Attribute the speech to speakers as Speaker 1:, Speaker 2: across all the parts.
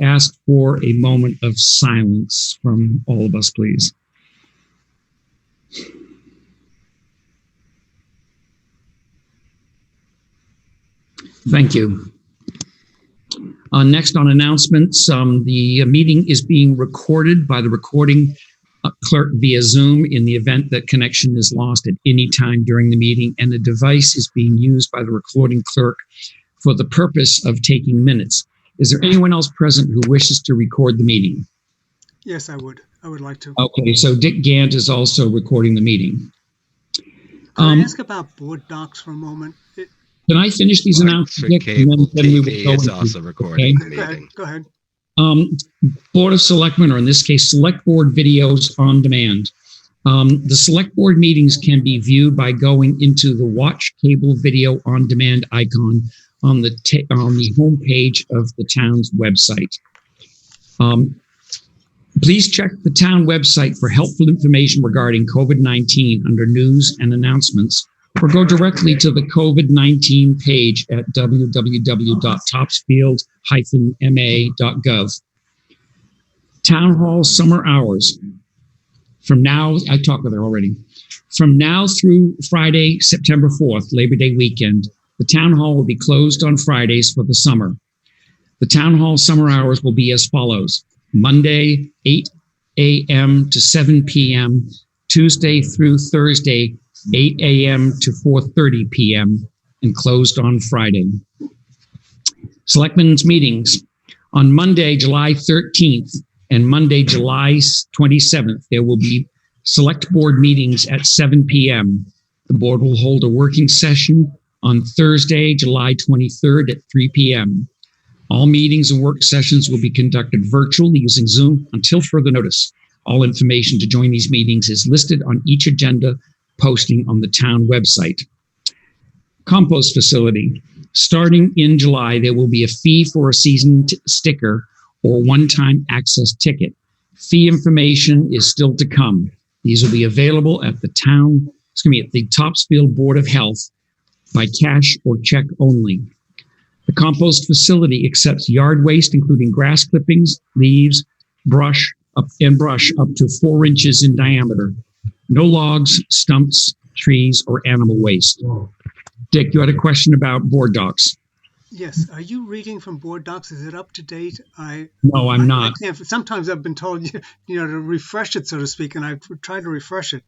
Speaker 1: ask for a moment of silence from all of us, please. Thank you. Next on announcements, the meeting is being recorded by the recording clerk via Zoom in the event that connection is lost at any time during the meeting, and the device is being used by the recording clerk for the purpose of taking minutes. Is there anyone else present who wishes to record the meeting?
Speaker 2: Yes, I would. I would like to.
Speaker 1: Okay, so Dick Gant is also recording the meeting.
Speaker 2: Can I ask about board docs for a moment?
Speaker 1: Can I finish these announcements?
Speaker 3: Cable TV is also recording the meeting.
Speaker 2: Go ahead.
Speaker 1: Board of Selectmen, or in this case, Select Board videos on demand. The Select Board meetings can be viewed by going into the Watch Cable Video on Demand icon on the home page of the town's website. Please check the town website for helpful information regarding COVID-19 under news and announcements, or go directly to the COVID-19 page at www.topsfield-ma.gov. Town Hall summer hours. From now, I talked with her already. From now through Friday, September 4th, Labor Day weekend, the Town Hall will be closed on Fridays for the summer. The Town Hall summer hours will be as follows. Monday, 8 a.m. to 7 p.m., Tuesday through Thursday, 8 a.m. to 4:30 p.m., and closed on Friday. Selectmen's meetings. On Monday, July 13th and Monday, July 27th, there will be select board meetings at 7 p.m. The board will hold a working session on Thursday, July 23rd at 3 p.m. All meetings and work sessions will be conducted virtually using Zoom until further notice. All information to join these meetings is listed on each agenda posting on the town website. Compost facility. Starting in July, there will be a fee for a season sticker or one-time access ticket. Fee information is still to come. These will be available at the Topsfield Board of Health by cash or check only. The compost facility accepts yard waste, including grass clippings, leaves, brush up to 4 inches in diameter. No logs, stumps, trees, or animal waste. Dick, you had a question about board docs.
Speaker 2: Yes. Are you reading from board docs? Is it up to date?
Speaker 1: No, I'm not.
Speaker 2: Sometimes I've been told, to refresh it, so to speak, and I've tried to refresh it.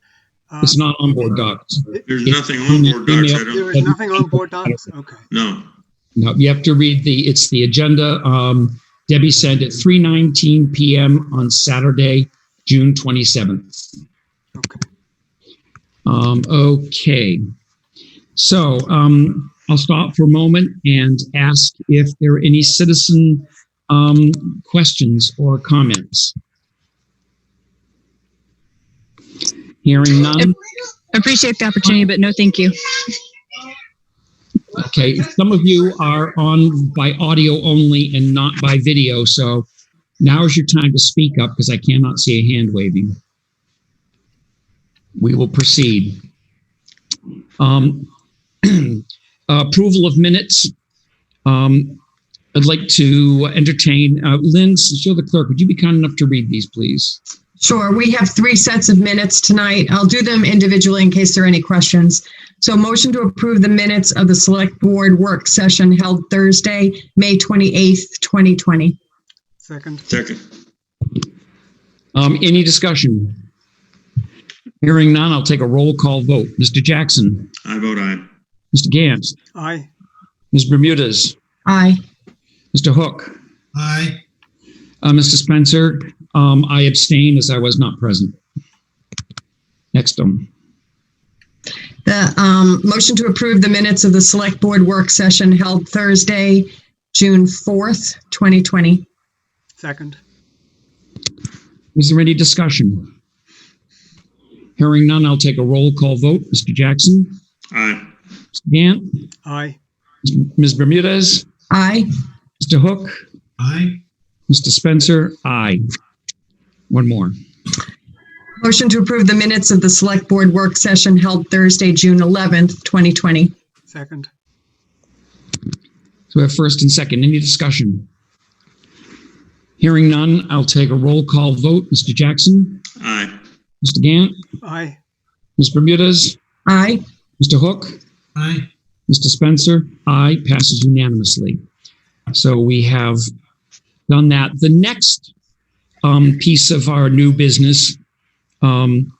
Speaker 1: It's not on board docs.
Speaker 4: There's nothing on board docs.
Speaker 2: There is nothing on board docs? Okay.
Speaker 4: No.
Speaker 1: No, you have to read it's the agenda. Debbie said at 3:19 p.m. on Saturday, June 27th.
Speaker 2: Okay.
Speaker 1: Okay. So I'll stop for a moment and ask if there are any citizen questions or comments. Hearing none.
Speaker 5: I appreciate the opportunity, but no, thank you.
Speaker 1: Okay, some of you are on by audio only and not by video, so now is your time to speak up because I cannot see a hand waving. We will proceed. Approval of minutes. I'd like to entertain, Lynn, since you're the clerk, would you be kind enough to read these, please?
Speaker 6: Sure. We have 3 sets of minutes tonight. I'll do them individually in case there are any questions. So motion to approve the minutes of the Select Board work session held Thursday, May 28th, 2020.
Speaker 2: Second.
Speaker 1: Any discussion? Hearing none, I'll take a roll call vote. Mr. Jackson?
Speaker 4: I vote aye.
Speaker 1: Mr. Gant?
Speaker 2: Aye.
Speaker 1: Ms. Bermudez?
Speaker 6: Aye.
Speaker 1: Mr. Hook?
Speaker 7: Aye.
Speaker 1: Mr. Spencer? I abstain as I was not present. Next one.
Speaker 6: The motion to approve the minutes of the Select Board work session held Thursday, June 4th, 2020.
Speaker 2: Second.
Speaker 1: Is there any discussion? Hearing none, I'll take a roll call vote. Mr. Jackson?
Speaker 4: Aye.
Speaker 1: Mr. Gant?
Speaker 2: Aye.
Speaker 1: Ms. Bermudez?
Speaker 6: Aye.
Speaker 1: Mr. Hook?
Speaker 7: Aye.
Speaker 1: Mr. Spencer? Aye. One more.
Speaker 6: Motion to approve the minutes of the Select Board work session held Thursday, June 11th, 2020.
Speaker 2: Second.
Speaker 1: So we have first and second. Any discussion? Hearing none, I'll take a roll call vote. Mr. Jackson?
Speaker 4: Aye.
Speaker 1: Mr. Gant?
Speaker 2: Aye.
Speaker 1: Ms. Bermudez?
Speaker 6: Aye.
Speaker 1: Mr. Hook?
Speaker 7: Aye.
Speaker 1: Mr. Spencer? Aye. Passes unanimously. So we have done that. The next piece of our new business, I'm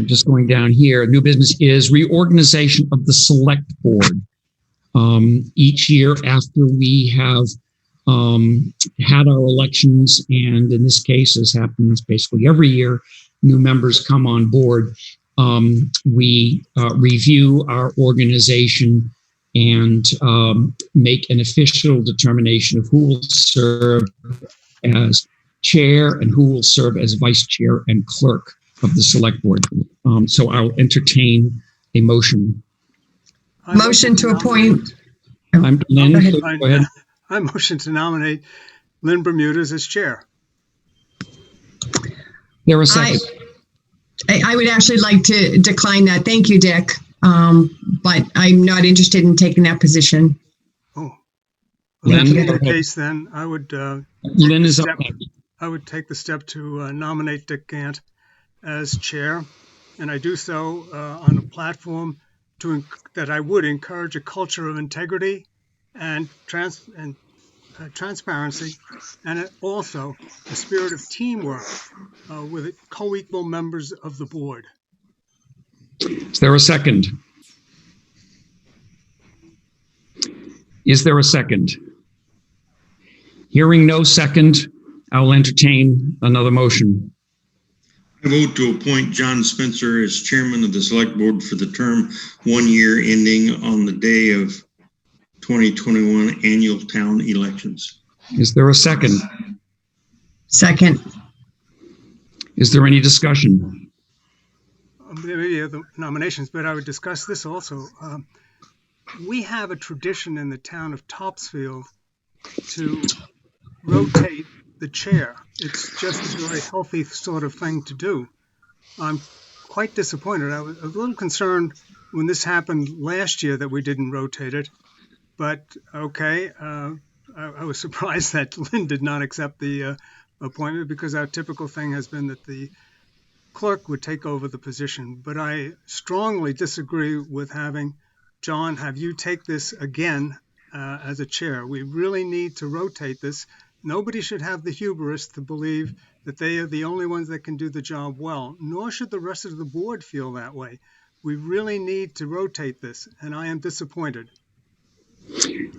Speaker 1: just going down here, new business is reorganization of the select board. Each year after we have had our elections, and in this case, as happens basically every year, new members come on board. We review our organization and make an official determination of who will serve as chair and who will serve as vice chair and clerk of the select board. So I'll entertain a motion.
Speaker 6: Motion to appoint.
Speaker 1: I'm Lynn. Go ahead.
Speaker 2: I motion to nominate Lynn Bermudez as chair.
Speaker 1: There a second?
Speaker 6: I would actually like to decline that. Thank you, Dick. But I'm not interested in taking that position.
Speaker 2: Oh,
Speaker 1: Lynn,
Speaker 2: in
Speaker 1: go
Speaker 2: that
Speaker 1: ahead.
Speaker 2: case, then I would.
Speaker 1: Lynn is up next.
Speaker 2: I would take the step to nominate Dick Gant as chair, and I do so on a platform that I would encourage a culture of integrity and transparency, and also a spirit of teamwork with co-equal members of the board.
Speaker 1: Is there a second? Is there a second? Hearing no second, I'll entertain another motion.
Speaker 4: I vote to appoint John Spencer as chairman of the select board for the term 1 year ending on the day of 2021 annual town elections.
Speaker 1: Is there a second?
Speaker 6: Second.
Speaker 1: Is there any discussion?
Speaker 2: There may be other nominations, but I would discuss this also. We have a tradition in the town of Topsfield to rotate the chair. It's just a very healthy sort of thing to do. I'm quite disappointed. I was a little concerned when this happened last year that we didn't rotate it, but okay. I was surprised that Lynn did not accept the appointment, because our typical thing has been that the clerk would take over the position. But I strongly disagree with having John have you take this again as a chair. We really need to rotate this. Nobody should have the hubris to believe that they are the only ones that can do the job well, nor should the rest of the board feel that way. We really need to rotate this, and I am disappointed.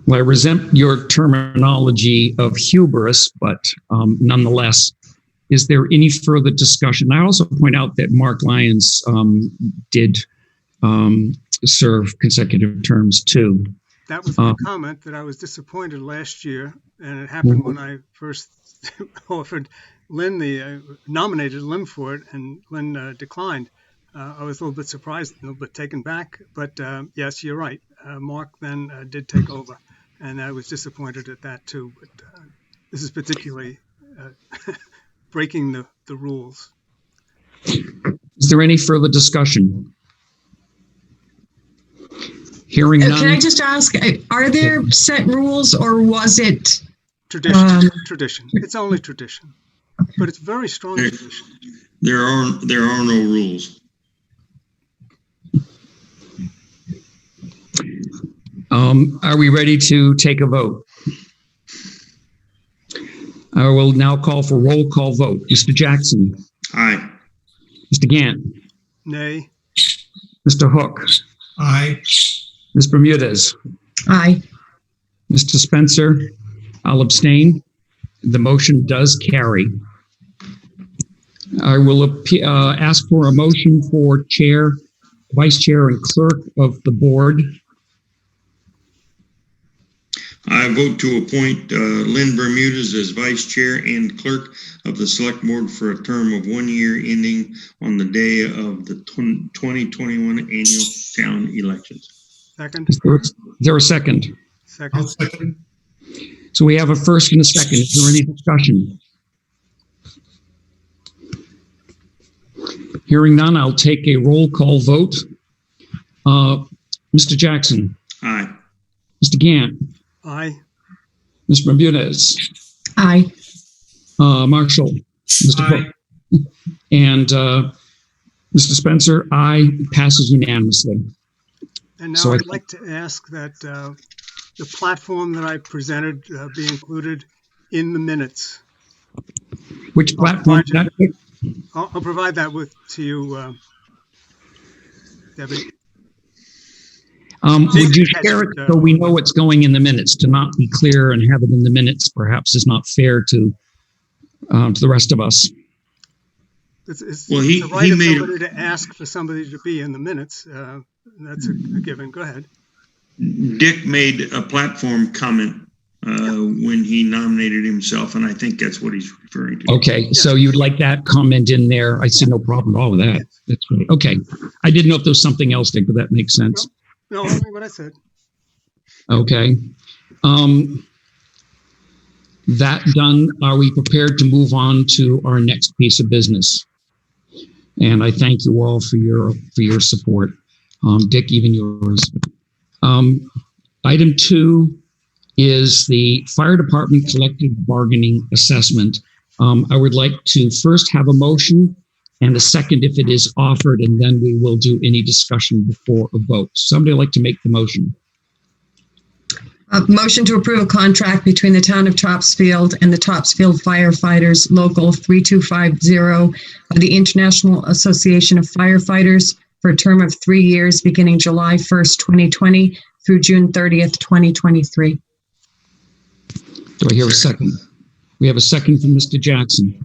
Speaker 1: Well, I resent your terminology of hubris, but nonetheless, is there any further discussion? I also point out that Mark Lyons did serve consecutive terms too.
Speaker 2: That was my comment, that I was disappointed last year, and it happened when I first offered Lynn nominated Lynn for it, and Lynn declined. I was a little bit surprised, a little bit taken back, but yes, you're right. Mark then did take over, and I was disappointed at that too. But this is particularly breaking the rules.
Speaker 1: Is there any further discussion? Hearing none.
Speaker 6: Can I just ask, are there set rules, or was it?
Speaker 2: Tradition. It's only tradition, but it's very strong tradition.
Speaker 4: There are no rules.
Speaker 1: Are we ready to take a vote? I will now call for roll call vote. Mr. Jackson.
Speaker 4: Aye.
Speaker 1: Mr. Gant.
Speaker 2: Nay.
Speaker 1: Mr. Hook.
Speaker 7: Aye.
Speaker 1: Ms. Bermudez.
Speaker 6: Aye.
Speaker 1: Mr. Spencer. I'll abstain. The motion does carry. I will ask for a motion for chair, vice chair, and clerk of the board.
Speaker 4: I vote to appoint Lynn Bermudez as vice chair and clerk of the select board for a term of 1 year ending on the day of the 2021 annual town elections.
Speaker 2: Second.
Speaker 1: Is there a second?
Speaker 7: I'll
Speaker 2: Second.
Speaker 7: second.
Speaker 1: So we have a first and a second. Is there any discussion? Hearing none, I'll take a roll call vote. Mr. Jackson.
Speaker 4: Aye.
Speaker 1: Mr. Gant.
Speaker 2: Aye.
Speaker 1: Ms. Bermudez.
Speaker 6: Aye.
Speaker 1: Marshall? Mr. Cook? And Mr. Spencer, aye, passes unanimously.
Speaker 2: And now
Speaker 1: So
Speaker 2: I'd like to ask that the platform that I presented be included in the minutes.
Speaker 1: Which platform?
Speaker 2: I'll provide that to you, Debbie.
Speaker 1: Would you share it so we know what's going in the minutes? To not be clear and have it in the minutes perhaps is not fair to the rest of us.
Speaker 2: It's
Speaker 4: Well,
Speaker 2: the right
Speaker 4: he
Speaker 2: of
Speaker 4: made
Speaker 2: somebody to ask for somebody to be in the minutes. That's a given. Go ahead.
Speaker 4: Dick made a platform comment when he nominated himself, and I think that's what he's referring to.
Speaker 1: Okay, so you'd like that comment in there? I see no problem at all with that.
Speaker 2: Yes.
Speaker 1: That's great. Okay, I didn't know if there was something else, Dick, but that makes sense.
Speaker 2: No, only what I said.
Speaker 1: Okay. That done, are we prepared to move on to our next piece of business? And I thank you all for your support. Dick, even yours. Item 2 is the fire department collective bargaining assessment. I would like to first have a motion and a second if it is offered, and then we will do any discussion before a vote. Somebody like to make the motion?
Speaker 6: Motion to approve a contract between the town of Topsfield and the Topsfield Firefighters Local 3250 of the International Association of Firefighters for a term of 3 years beginning July 1st, 2020 through June 30th, 2023.
Speaker 1: Do I hear a second? We have a second from Mr. Jackson.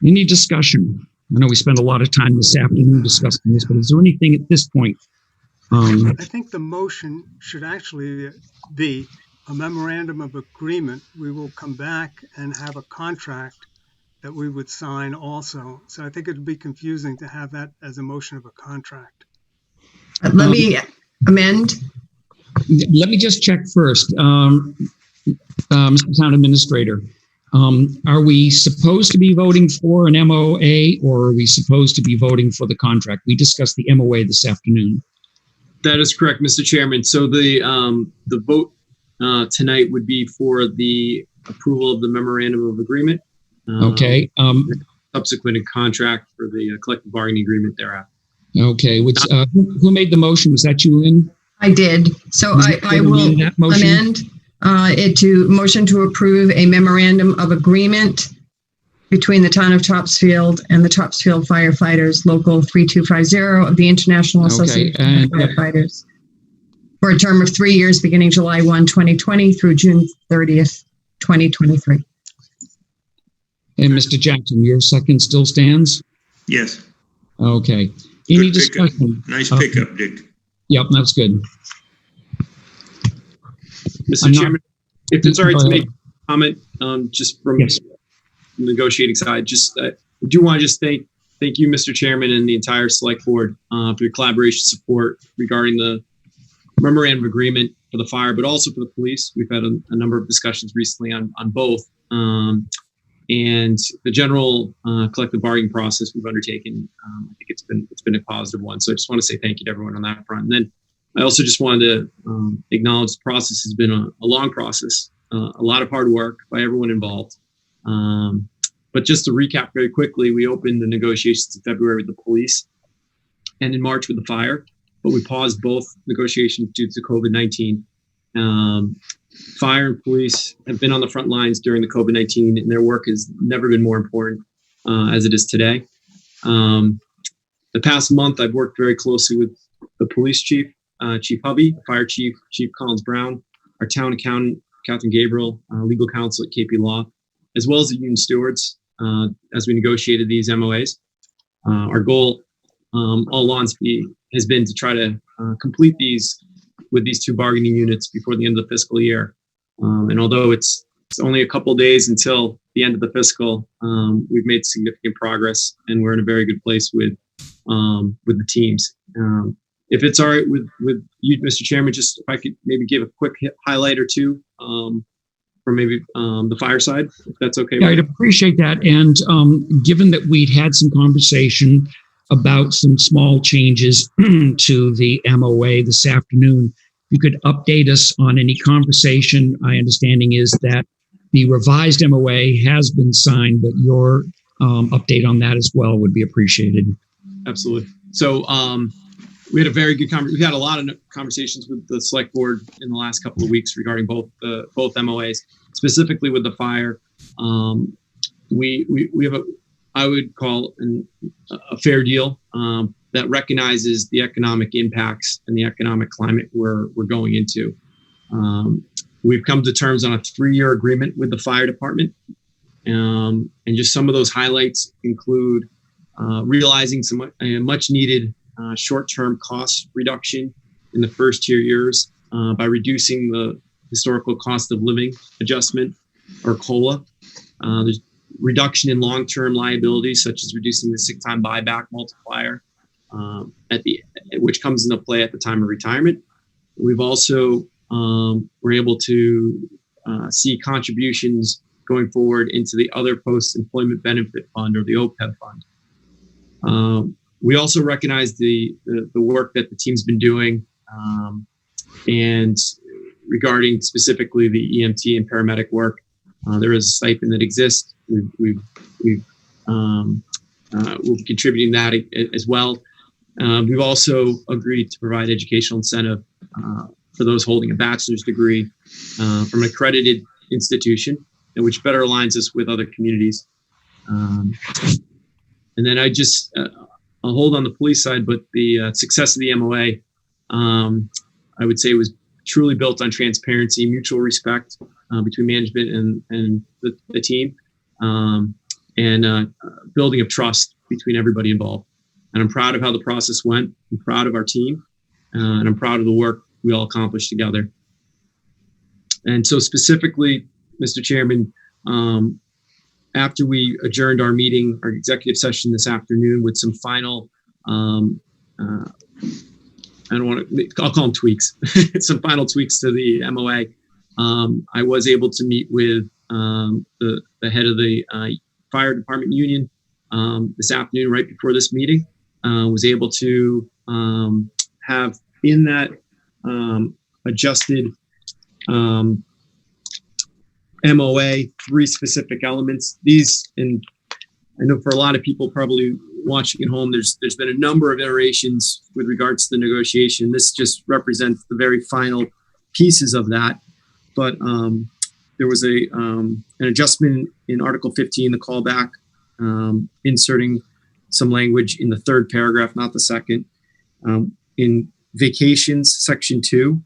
Speaker 1: Any discussion? I know we spent a lot of time this afternoon discussing this, but is there anything at this point?
Speaker 2: I think the motion should actually be a memorandum of agreement. We will come back and have a contract that we would sign also. So I think it would be confusing to have that as a motion of a contract.
Speaker 6: Let me amend.
Speaker 1: Let me just check first. Mr. Town Administrator, are we supposed to be voting for an MOA or are we supposed to be voting for the contract? We discussed the MOA this afternoon.
Speaker 7: That is correct, Mr. Chairman. So the vote tonight would be for the approval of the memorandum of agreement.
Speaker 1: Okay.
Speaker 7: Subsequent contract for the collective bargaining agreement thereafter.
Speaker 1: Okay. Which, who made the motion? Was that you, Lynn?
Speaker 6: I did. So I will amend it to motion to approve a memorandum of agreement between the town of Topsfield and the Topsfield Firefighters Local 3250 of the International Association of Firefighters for a term of 3 years beginning July 1, 2020 through June 30th, 2023.
Speaker 1: And Mr. Jackson, your second still stands?
Speaker 4: Yes.
Speaker 1: Okay. Any discussion?
Speaker 4: Nice pickup, Dick.
Speaker 1: Yep, that's good.
Speaker 7: Mr. Chairman, if it's all right to make a comment, just from the negotiating side, I do want to just thank you, Mr. Chairman, and the entire Select Board for your collaboration support regarding the memorandum of agreement for the fire, but also for the police. We've had a number of discussions recently on both. And the general collective bargaining process we've undertaken, I think it's been a positive one. So I just want to say thank you to everyone on that front. And then I also just wanted to acknowledge the process has been a long process, a lot of hard work by everyone involved. But just to recap very quickly, we opened the negotiations in February with the police and in March with the fire, but we paused both negotiations due to COVID-19. Fire and police have been on the front lines during the COVID-19, and their work has never been more important as it is today. The past month, I've worked very closely with the police chief, Chief Hubby, fire chief, Chief Collins Brown, our town accountant, Catherine Gabriel, legal counsel at KP Law, as well as the union stewards as we negotiated these MOAs. Our goal all along has been to try to complete these with these two bargaining units before the end of the fiscal year. And although it's only a couple days until the end of the fiscal, we've made significant progress, and we're in a very good place with the teams. If it's all right with you, Mr. Chairman, just if I could maybe give a quick highlight or two from maybe the fire side, if that's okay.
Speaker 1: Yeah, I'd appreciate that. And given that we'd had some conversation about some small changes to the MOA this afternoon, you could update us on any conversation. My understanding is that The revised MOA has been signed, but your update on that as well would be appreciated.
Speaker 7: Absolutely. So we had a very good we had a lot of conversations with the select board in the last couple of weeks regarding both MOAs, specifically with the fire. We have I would call a fair deal that recognizes the economic impacts and the economic climate we're going into. We've come to terms on a 3-year agreement with the fire department. And just some of those highlights include realizing some much needed short-term cost reduction in the first 2 years by reducing the historical cost of living adjustment, or COLA. There's reduction in long-term liabilities, such as reducing the sick time buyback multiplier, which comes into play at the time of retirement. We've also were able to see contributions going forward into the other post-employment benefit fund, or the OPEB fund. We also recognize the work that the team's been doing, and regarding specifically the EMT and paramedic work, there is a stipend that exists. We're contributing that as well. We've also agreed to provide educational incentive for those holding a bachelor's degree from an accredited institution, and which better aligns us with other communities. And then I'll hold on the police side, but the success of the MOA, I would say, was truly built on transparency, mutual respect between management and the team, and building of trust between everybody involved. And I'm proud of how the process went. I'm proud of our team, and I'm proud of the work we all accomplished together. And so specifically, Mr. Chairman, after we adjourned our meeting, our executive session this afternoon, with some final, I'll call them tweaks, some final tweaks to the MOA. I was able to meet with the head of the fire department union this afternoon, right before this meeting. Was able to have in that adjusted MOA 3 specific elements. These, and I know for a lot of people probably watching at home, there's been a number of iterations with regards to the negotiation. This just represents the very final pieces of that. But there was an adjustment in Article 15, the callback, inserting some language in the 3rd paragraph, not the 2nd. In vacations, Section 2,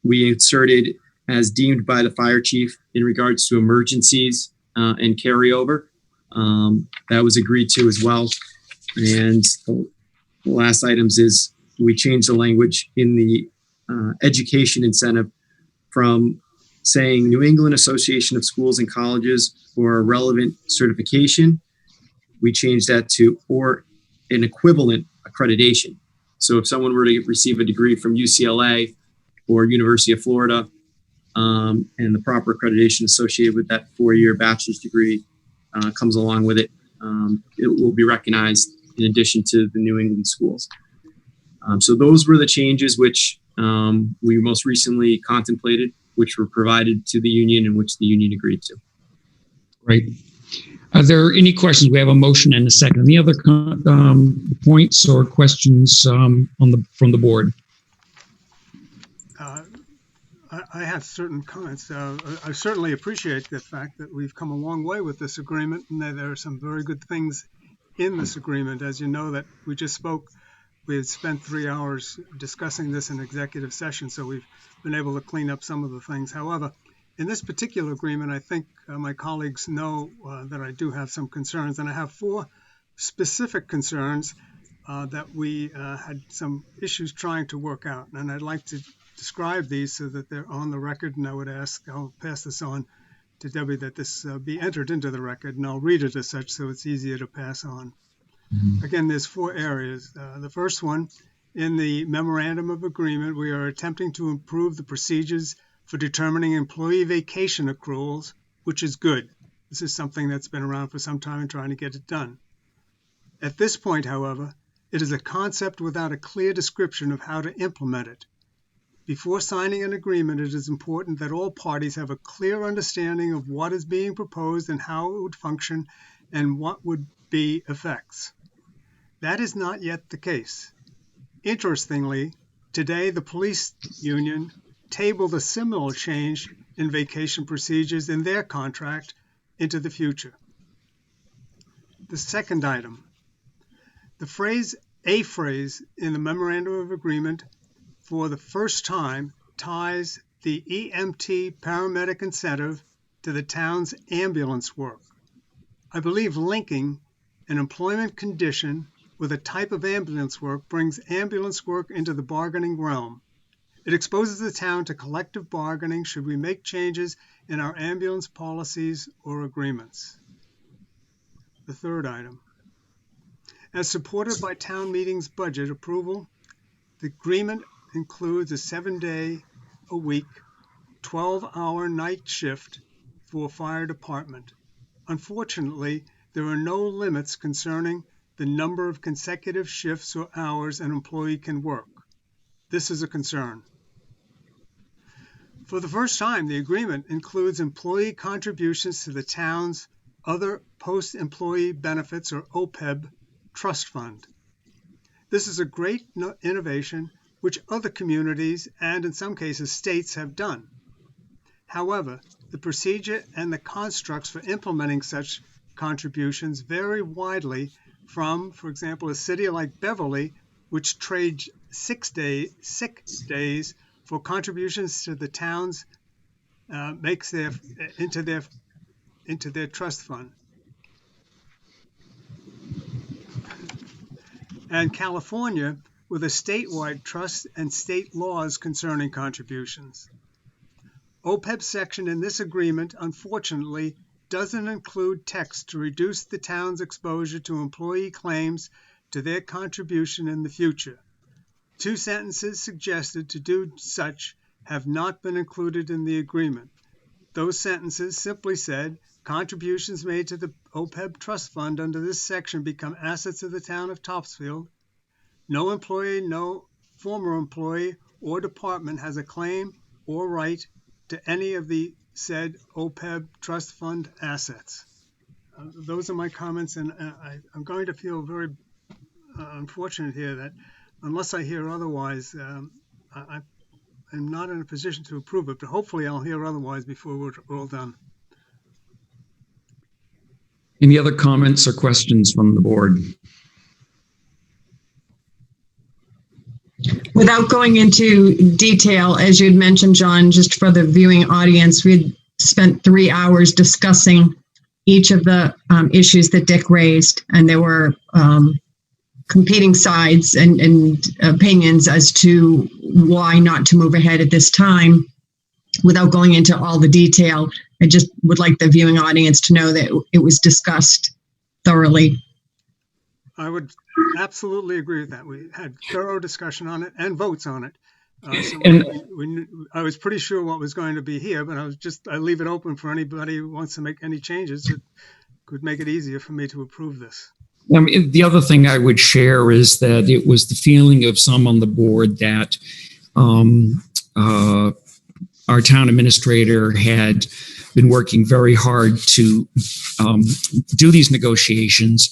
Speaker 7: we inserted as deemed by the fire chief in regards to emergencies and carryover. That was agreed to as well. And the last items is we changed the language in the education incentive from saying New England Association of Schools and Colleges for a relevant certification. We changed that to or an equivalent accreditation. So if someone were to receive a degree from UCLA or University of Florida, and the proper accreditation associated with that 4-year bachelor's degree comes along with it, it will be recognized in addition to the New England schools. So those were the changes which we most recently contemplated, which were provided to the union and which the union agreed to.
Speaker 1: Great. Are there any questions? We have a motion and a second. Any other points or questions from the board?
Speaker 2: I have certain comments. I certainly appreciate the fact that we've come a long way with this agreement, and that there are some very good things in this agreement. As you know, that we just spoke, we had spent 3 hours discussing this in executive session, so we've been able to clean up some of the things. However, in this particular agreement, I think my colleagues know that I do have some concerns, and I have 4 specific concerns that we had some issues trying to work out. And I'd like to describe these so that they're on the record, and I'll pass this on to Debbie, that this be entered into the record, and I'll read it as such so it's easier to pass on. Mm-hmm. Again, there's 4 areas. The first one, in the memorandum of agreement, we are attempting to improve the procedures for determining employee vacation accruals, which is good. This is something that's been around for some time and trying to get it done. At this point, however, it is a concept without a clear description of how to implement it. Before signing an agreement, it is important that all parties have a clear understanding of what is being proposed and how it would function and what would be effects. That is not yet the case. Interestingly, today the police union tabled a similar change in vacation procedures in their contract into the future. The second item, a phrase in the memorandum of agreement for the first time ties the EMT paramedic incentive to the town's ambulance work. I believe linking an employment condition with a type of ambulance work brings ambulance work into the bargaining realm. It exposes the town to collective bargaining should we make changes in our ambulance policies or agreements. The third item. As supported by town meeting's budget approval, the agreement includes a 7-day-a-week, 12-hour night shift for fire department. Unfortunately, there are no limits concerning the number of consecutive shifts or hours an employee can work. This is a concern. For the first time, the agreement includes employee contributions to the town's other post-employee benefits or OPEB trust fund. This is a great innovation which other communities and in some cases states have done. However, the procedure and the constructs for implementing such contributions vary widely from, for example, a city like Beverly, which trades sick days for contributions to the town's into their trust fund. And California, with a statewide trust and state laws concerning contributions. OPEB section in this agreement, unfortunately, doesn't include text to reduce the town's exposure to employee claims to their contribution in the future. 2 sentences suggested to do such have not been included in the agreement. Those sentences simply said, contributions made to the OPEB trust fund under this section become assets of the town of Topsfield. No employee, no former employee or department has a claim or right to any of the said OPEB trust fund assets. Those are my comments, and I'm going to feel very unfortunate here that unless I hear otherwise, I am not in a position to approve it, but hopefully I'll hear otherwise before we're all done.
Speaker 1: Any other comments or questions from the board?
Speaker 6: Without going into detail, as you had mentioned, John, just for the viewing audience, we had spent 3 hours discussing each of the issues that Dick raised, and there were competing sides and opinions as to why not to move ahead at this time. Without going into all the detail, I just would like the viewing audience to know that it was discussed thoroughly.
Speaker 2: I would absolutely agree with that. We had thorough discussion on it and votes on it. I was pretty sure what was going to be here, but I leave it open for anybody who wants to make any changes. It could make it easier for me to approve this.
Speaker 1: The other thing I would share is that it was the feeling of some on the board that our town administrator had been working very hard to do these negotiations,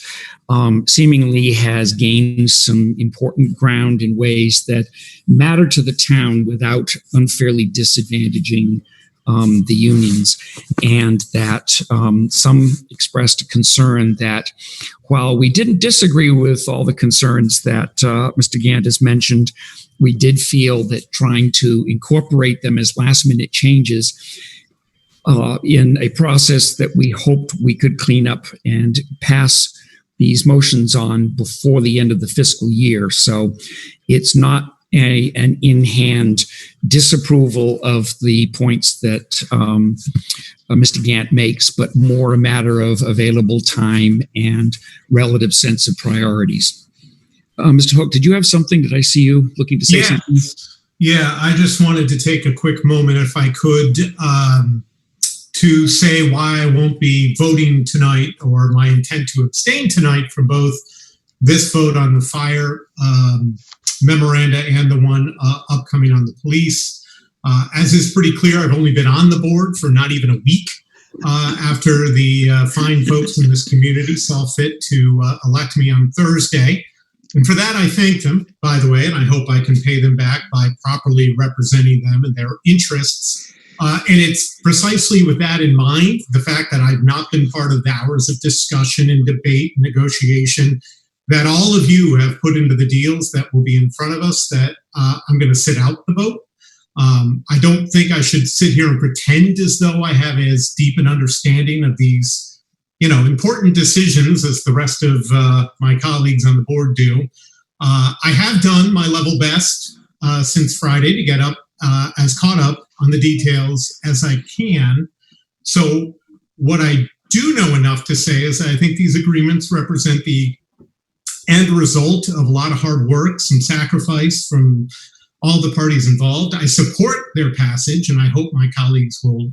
Speaker 1: seemingly has gained some important ground in ways that matter to the town without unfairly disadvantaging the unions, and that some expressed a concern that while we didn't disagree with all the concerns that Mr. Gant has mentioned, we did feel that trying to incorporate them as last-minute changes in a process that we hoped we could clean up and pass these motions on before the end of the fiscal year. So it's not an in-hand disapproval of the points that Mr. Gant makes, but more a matter of available time and relative sense of priorities. Mr. Hook, did you have something? Did I see you looking to say something?
Speaker 8: Yeah, I just wanted to take a quick moment, if I could, to say why I won't be voting tonight, or my intent to abstain tonight from both this vote on the fire memoranda and the one upcoming on the police. As is pretty clear, I've only been on the board for not even a week after the fine folks in this community saw fit to elect me on Thursday. And for that, I thank them, by the way, and I hope I can pay them back by properly representing them and their interests. And it's precisely with that in mind, the fact that I've not been part of the hours of discussion and debate and negotiation that all of you have put into the deals that will be in front of us, that I'm going to sit out the vote. I don't think I should sit here and pretend as though I have as deep an understanding of these important decisions as the rest of my colleagues on the board do. I have done my level best since Friday to get up as caught up on the details as I can. So what I do know enough to say is I think these agreements represent the end result of a lot of hard work, some sacrifice from all the parties involved. I support their passage, and I hope my colleagues will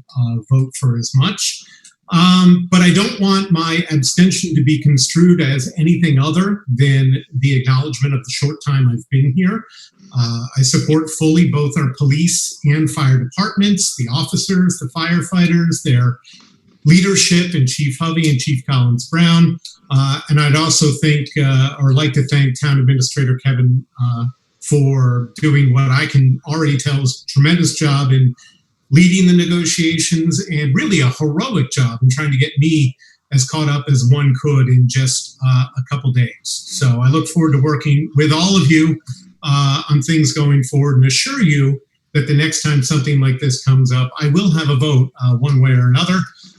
Speaker 8: vote for as much. But I don't want my abstention to be construed as anything other than the acknowledgement of the short time I've been here. I support fully both our police and fire departments, the officers, the firefighters, their leadership, and Chief Hovey and Chief Collins Brown. And I'd also like to thank Town Administrator Kevin for doing what I can already tell is a tremendous job in leading the negotiations, and really a heroic job in trying to get me as caught up as one could in just a couple days. So I look forward to working with all of you on things going forward, and assure you that the next time something like this comes up, I will have a vote one way or another.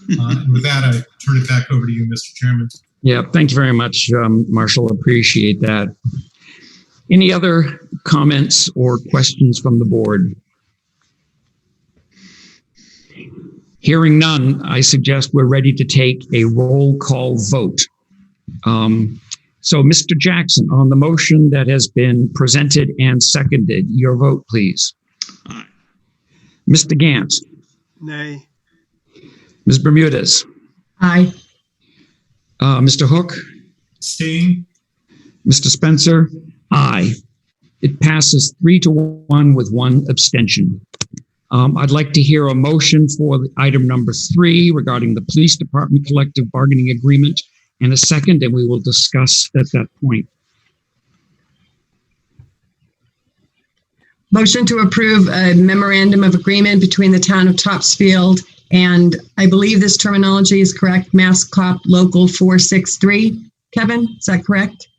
Speaker 8: And with that, I turn it back over to you, Mr. Chairman.
Speaker 1: Yeah, thank you very much, Marshall. Appreciate that. Any other comments or questions from the board? Hearing none, I suggest we're ready to take a roll call vote. So, Mr. Jackson, on the motion that has been presented and seconded, your vote, please.
Speaker 4: Aye.
Speaker 1: Mr. Gant.
Speaker 2: Nay.
Speaker 1: Ms. Bermudez.
Speaker 6: Aye.
Speaker 1: Mr. Hook.
Speaker 8: Staying.
Speaker 1: Mr. Spencer. Aye. It passes 3-1 with one abstention. I'd like to hear a motion for item number 3 regarding the police department collective bargaining agreement, and a second, and we will discuss at that point.
Speaker 6: Motion to approve a memorandum of agreement between the town of Topsfield and, I believe this terminology is correct, Mass Cop Local 463. Kevin, is that correct?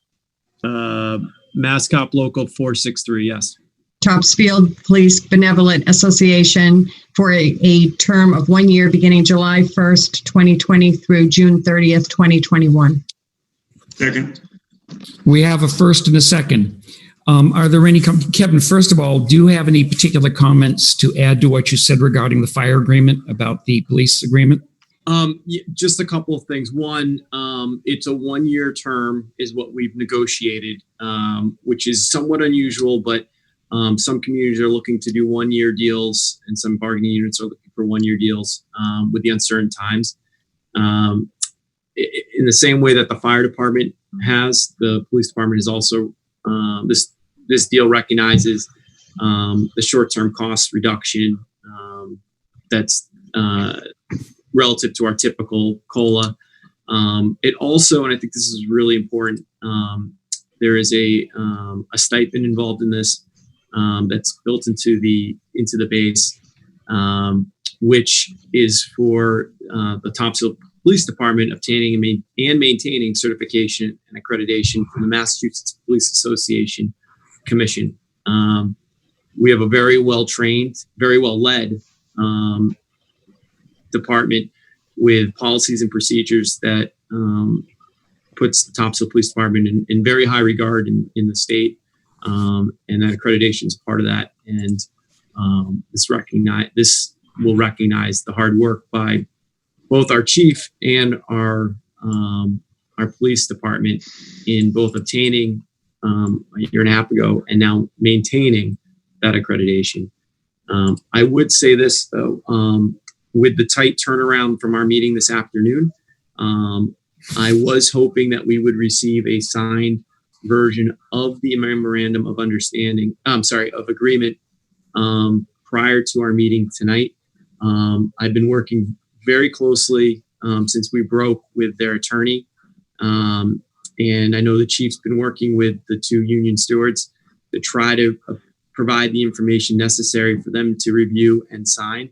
Speaker 7: Mass Cop Local 463, yes.
Speaker 6: Topsfield Police Benevolent Association for a term of 1 year beginning July 1st, 2020 through June 30th, 2021.
Speaker 4: Second.
Speaker 1: We have a first and a second. Are there any, Kevin, first of all, do you have any particular comments to add to what you said regarding the fire agreement about the police agreement?
Speaker 7: Just a couple of things. One, it's a 1 year term is what we've negotiated, which is somewhat unusual, but some communities are looking to do 1 year deals, and some bargaining units are looking for 1 year deals with the uncertain times. In the same way that the fire department has, the police department is also, this deal recognizes the short-term cost reduction that's relative to our typical COLA. It also, and I think this is really important, there is a stipend involved in this that's built into the base, which is for the Topsfield Police Department obtaining and maintaining certification and accreditation from the Massachusetts Police Association Commission. We have a very well trained, very well led department with policies and procedures that puts the Topsfield Police Department in very high regard in the state. And that accreditation is part of that. And this will recognize the hard work by both our chief and our police department in both obtaining a year and a half ago and now maintaining that accreditation. I would say this though, with the tight turnaround from our meeting this afternoon, I was hoping that we would receive a signed version of the memorandum of understanding, of agreement prior to our meeting tonight. I've been working very closely since we broke with their attorney. And I know the chief's been working with the two union stewards to try to provide the information necessary for them to review and sign.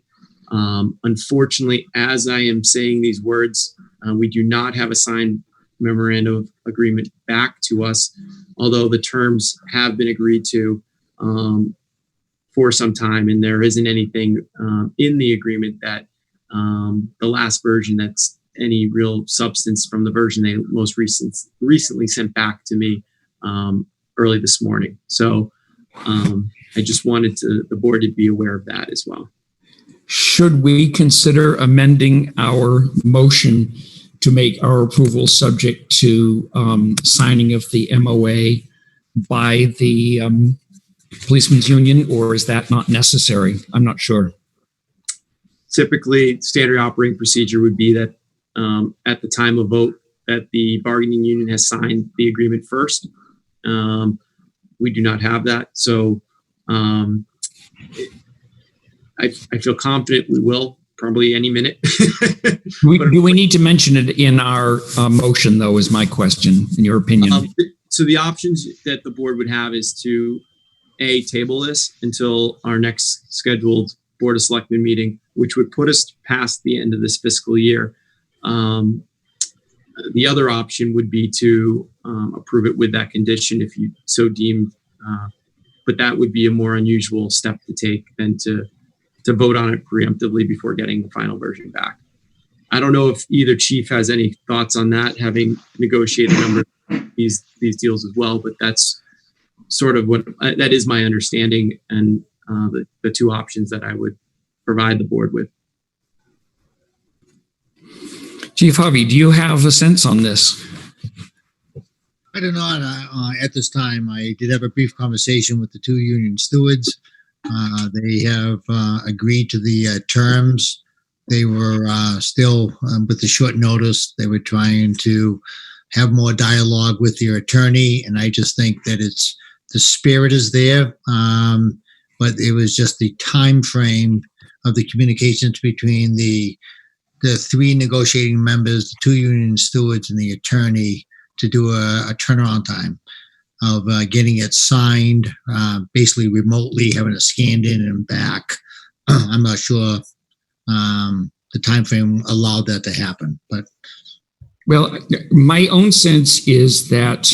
Speaker 7: Unfortunately, as I am saying these words, we do not have a signed memorandum of agreement back to us, although the terms have been agreed to for some time, and there isn't anything in the agreement that the last version that's any real substance from the version they most recently sent back to me early this morning. So I just wanted the board to be aware of that as well.
Speaker 1: Should we consider amending our motion to make our approval subject to signing of the MOA by the Policemen's Union, or is that not necessary? I'm not sure.
Speaker 7: Typically, standard operating procedure would be that at the time of vote, that the bargaining union has signed the agreement first. We do not have that, so I feel confident we will, probably any minute.
Speaker 1: Do we need to mention it in our motion, though, is my question, in your opinion?
Speaker 7: So the options that the board would have is to, A, table this until our next scheduled Board of Selectmen meeting, which would put us past the end of this fiscal year. The other option would be to approve it with that condition if you so deemed, but that would be a more unusual step to take than to vote on it preemptively before getting the final version back. I don't know if either chief has any thoughts on that, having negotiated a number of these deals as well, but that's sort of what that is my understanding, and the two options that I would provide the board with.
Speaker 1: Chief Harvey, do you have a sense on this?
Speaker 9: I do not. At this time, I did have a brief conversation with the two union stewards. They have agreed to the terms. They were still, with the short notice, they were trying to have more dialogue with their attorney, and I just think that the spirit is there, but it was just the time frame of the communications between the three negotiating members, the two union stewards, and the attorney to do a turnaround time of getting it signed, basically remotely, having it scanned in and back. I'm not sure the time frame allowed that to happen, but
Speaker 1: well, my own sense is that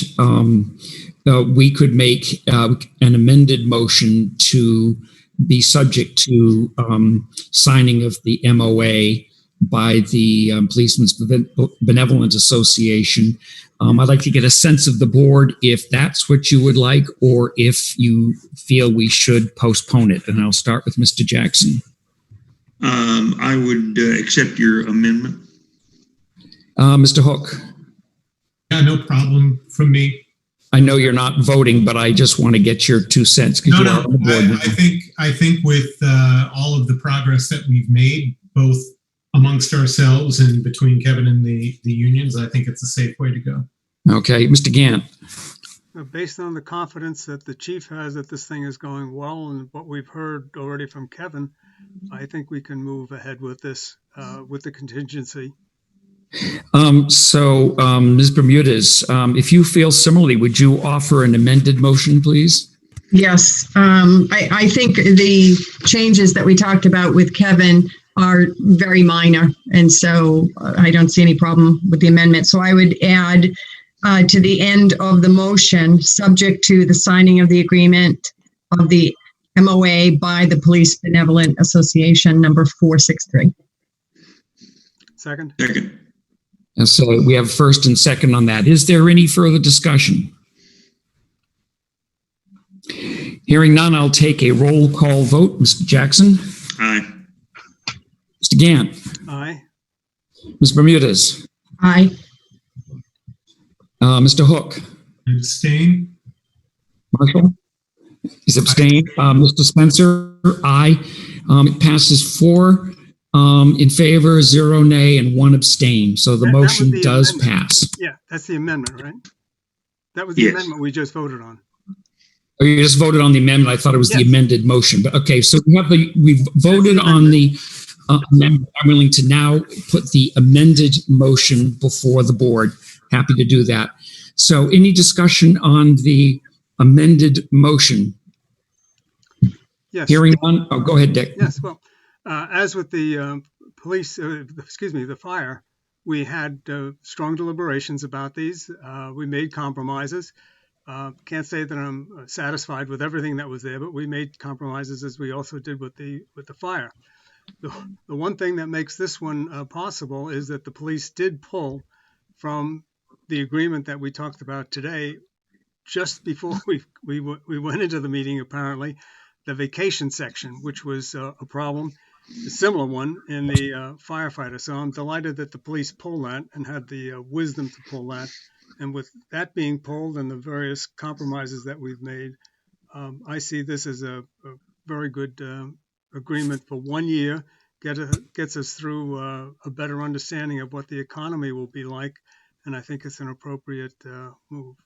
Speaker 1: we could make an amended motion to be subject to signing of the MOA by the Policemen's Benevolent Association. I'd like to get a sense of the board if that's what you would like, or if you feel we should postpone it. And I'll start with Mr. Jackson.
Speaker 4: I would accept your amendment.
Speaker 1: Mr. Hook.
Speaker 8: Yeah, no problem from me.
Speaker 1: I know you're not voting, but I just want to get your 2 cents.
Speaker 8: No. I think with all of the progress that we've made, both amongst ourselves and between Kevin and the unions, I think it's a safe way to go.
Speaker 1: Okay, Mr. Gant.
Speaker 2: Based on the confidence that the chief has that this thing is going well and what we've heard already from Kevin, I think we can move ahead with this with the contingency.
Speaker 1: Ms. Bermudez, if you feel similarly, would you offer an amended motion, please?
Speaker 6: Yes, I think the changes that we talked about with Kevin are very minor, and so I don't see any problem with the amendment. So I would add to the end of the motion, subject to the signing of the agreement of the MOA by the Police Benevolent Association, number 463.
Speaker 2: Second.
Speaker 1: And so we have first and second on that. Is there any further discussion? Hearing none, I'll take a roll call vote. Mr. Jackson?
Speaker 4: Aye.
Speaker 1: Mr. Gant?
Speaker 2: Aye.
Speaker 1: Ms. Bermudez?
Speaker 6: Aye.
Speaker 1: Mr. Hook?
Speaker 8: Abstain.
Speaker 1: Marshall? He's abstained. Mr. Spencer? Aye. It passes 4 in favor, 0 nay, and 1 abstain. So the motion does pass.
Speaker 2: Yeah, that's the amendment, right? That was the
Speaker 4: Yes.
Speaker 2: amendment we just voted on.
Speaker 1: Oh, you just voted on the amendment. I thought it was the
Speaker 2: Yes.
Speaker 1: amendment. I thought it was the amendment. I thought it was the
Speaker 2: Yes.
Speaker 1: amended motion. But okay, so we've voted on the amendment. I'm willing to now put the amended motion before the board. Happy to do that. So any discussion on the amended motion?
Speaker 2: Yes.
Speaker 1: Hearing none. Oh, go ahead, Dick.
Speaker 2: Yes. Well, as with the the fire, we had strong deliberations about these. We made compromises. Can't say that I'm satisfied with everything that was there, but we made compromises as we also did with the fire. The one thing that makes this one possible is that the police did pull from the agreement that we talked about today, just before we went into the meeting, apparently, the vacation section, which was a problem, a similar one in the firefighter. So I'm delighted that the police pulled that and had the wisdom to pull that. And with that being pulled and the various compromises that we've made, I see this as a very good agreement for 1 year, gets us through a better understanding of what the economy will be like. And I think it's an appropriate move.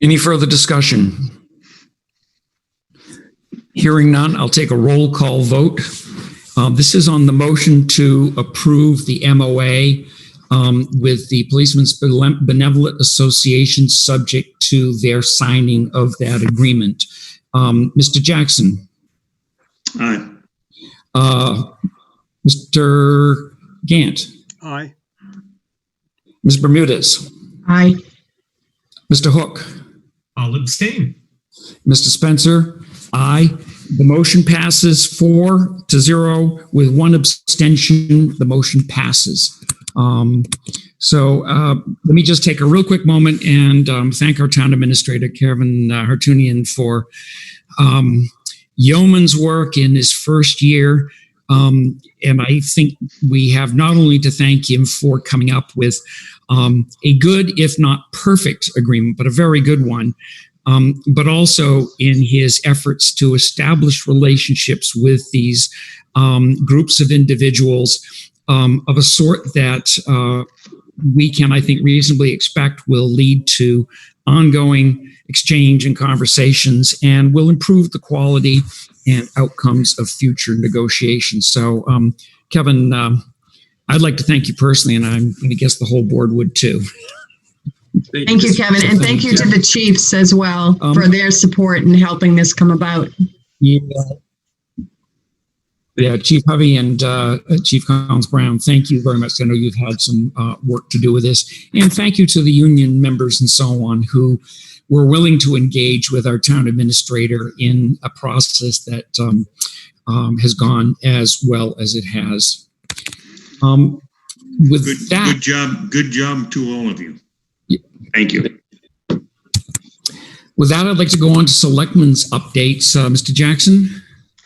Speaker 1: Any further discussion? Hearing none, I'll take a roll call vote. This is on the motion to approve the MOA with the Policemen's Benevolent Association, subject to their signing of that agreement. Mr. Jackson?
Speaker 4: Aye.
Speaker 1: Mr. Gant?
Speaker 2: Aye.
Speaker 1: Ms. Bermudez?
Speaker 6: Aye.
Speaker 1: Mr. Hook?
Speaker 8: I'll abstain.
Speaker 1: Mr. Spencer? Aye. The motion passes 4-0 with one abstention. The motion passes. Let me just take a real quick moment and thank our town administrator, Kevin Hartunian, for yeoman's work in his first year. And I think we have not only to thank him for coming up with a good, if not perfect agreement, but a very good one, but also in his efforts to establish relationships with these groups of individuals of a sort that we can, I think, reasonably expect will lead to ongoing exchange and conversations and will improve the quality and outcomes of future negotiations. So, Kevin, I'd like to thank you personally, and I'm going to guess the whole board would too.
Speaker 6: Thank you, Kevin. And thank you to the chiefs as well for their support in helping this come about.
Speaker 1: Yeah, Chief Hovey and Chief Collins Brown, thank you very much. I know you've had some work to do with this. And thank you to the union members and so on who were willing to engage with our town administrator in a process that has gone as well as it has.
Speaker 4: Good job to all of you. Thank you.
Speaker 1: With that, I'd like to go on to Selectmen's updates. Mr. Jackson?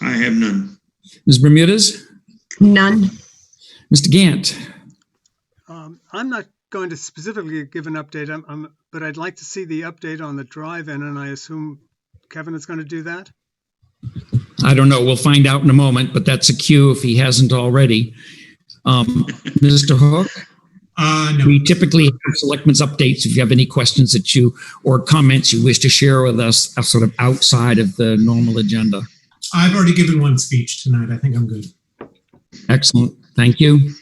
Speaker 4: I have none.
Speaker 1: Ms. Bermudez?
Speaker 6: None.
Speaker 1: Mr. Gant?
Speaker 2: I'm not going to specifically give an update, but I'd like to see the update on the drive-in, and I assume Kevin is going to do that?
Speaker 1: I don't know. We'll find out in a moment, but that's a cue if he hasn't already. Mr. Hook?
Speaker 8: No.
Speaker 1: We typically have Selectmen's updates if you have any questions that you or comments you wish to share with us sort of outside of the normal agenda.
Speaker 8: I've already given one speech tonight. I think I'm good.
Speaker 1: Excellent. Thank you.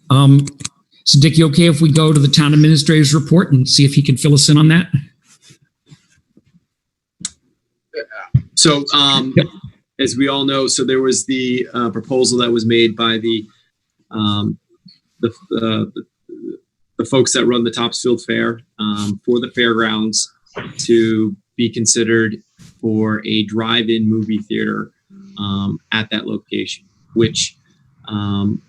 Speaker 1: So, Dick, you okay if we go to the town administrator's report and see if he can fill us in on that?
Speaker 7: So, as we all know, so there was the proposal that was made by the folks that run the Topsfield Fair for the fairgrounds to be considered for a drive-in movie theater at that location, which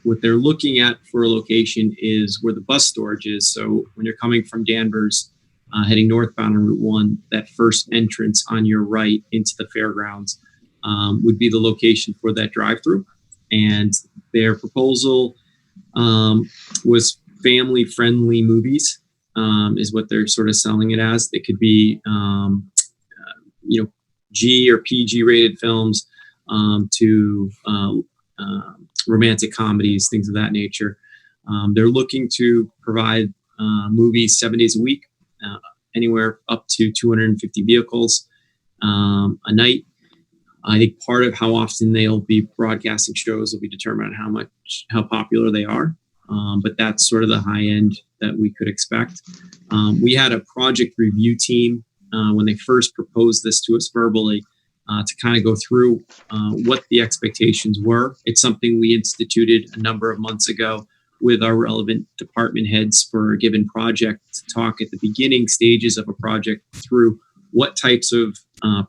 Speaker 7: what they're looking at for a location is where the bus storage is. So when you're coming from Danvers, heading northbound on Route 1, that first entrance on your right into the fairgrounds would be the location for that drive-through. And their proposal was family-friendly movies, is what they're sort of selling it as. It could be, G or PG rated films to romantic comedies, things of that nature. They're looking to provide movies 7 days a week anywhere up to 250 vehicles a night. I think part of how often they'll be broadcasting shows will be determined on how popular they are. But that's sort of the high end that we could expect. We had a project review team when they first proposed this to us verbally to kind of go through what the expectations were. It's something we instituted a number of months ago with our relevant department heads for a given project to talk at the beginning stages of a project through what types of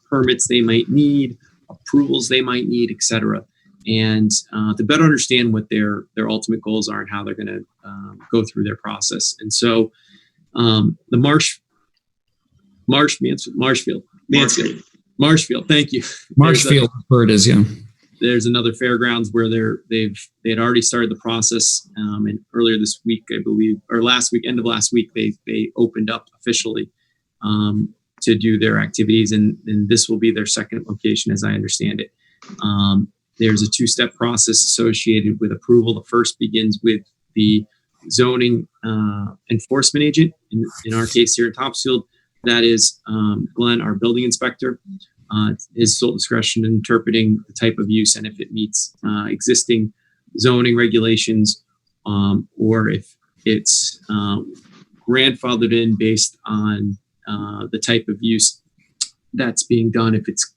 Speaker 7: permits they might need, approvals they might need, et cetera. And to better understand what their ultimate goals are and how they're going to go through their process. And so the Marshfield, thank you.
Speaker 1: Marshfield, where it is, yeah.
Speaker 7: There's another fairgrounds where they had already started the process, and earlier this week, I believe, or last week, end of last week, they opened up officially to do their activities, and this will be their second location, as I understand it. There's a two-step process associated with approval. The first begins with the zoning enforcement agent. In our case here at Topsfield, that is Glenn, our building inspector. His sole discretion in interpreting the type of use and if it meets existing zoning regulations, or if it's grandfathered in based on the type of use that's being done, if it's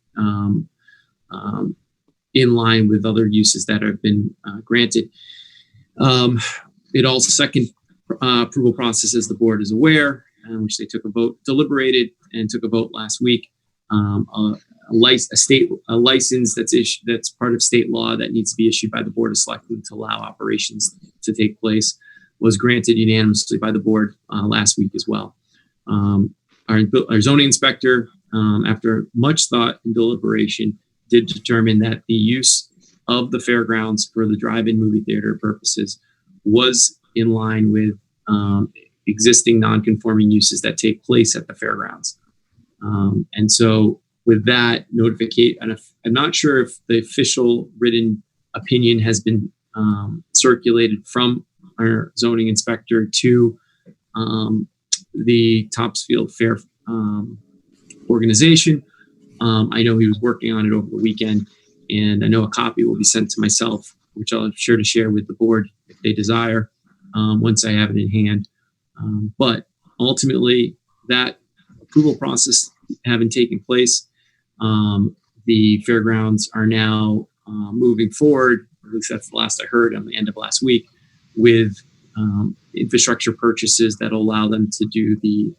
Speaker 7: in line with other uses that have been granted. It also second approval process, as the board is aware, which they took a vote, deliberated, and took a vote last week. A license that's part of state law that needs to be issued by the Board of Selectmen to allow operations to take place was granted unanimously by the board last week as well. Our zoning inspector, after much thought and deliberation, did determine that the use of the fairgrounds for the drive-in movie theater purposes was in line with existing non-conforming uses that take place at the fairgrounds. And so with that notification, I'm not sure if the official written opinion has been circulated from our zoning inspector to the Topsfield Fair organization. I know he was working on it over the weekend, and I know a copy will be sent to myself, which I'll be sure to share with the board if they desire, once I have it in hand. But ultimately, that approval process having taken place, the fairgrounds are now moving forward, at least that's the last I heard on the end of last week, with infrastructure purchases that will allow them to do the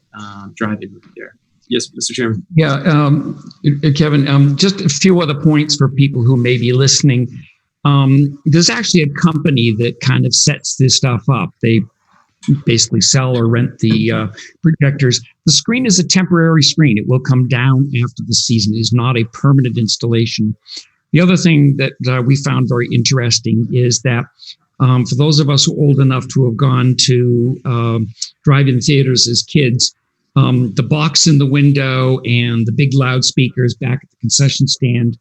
Speaker 7: drive-in movie there. Yes, Mr. Chairman.
Speaker 1: Yeah, Kevin, just a few other points for people who may be listening. There's actually a company that kind of sets this stuff up. They basically sell or rent the projectors. The screen is a temporary screen. It will come down after the season. It is not a permanent installation. The other thing that we found very interesting is that for those of us who are old enough to have gone to drive-in theaters as kids, the box in the window and the big loudspeakers back at the concession stand,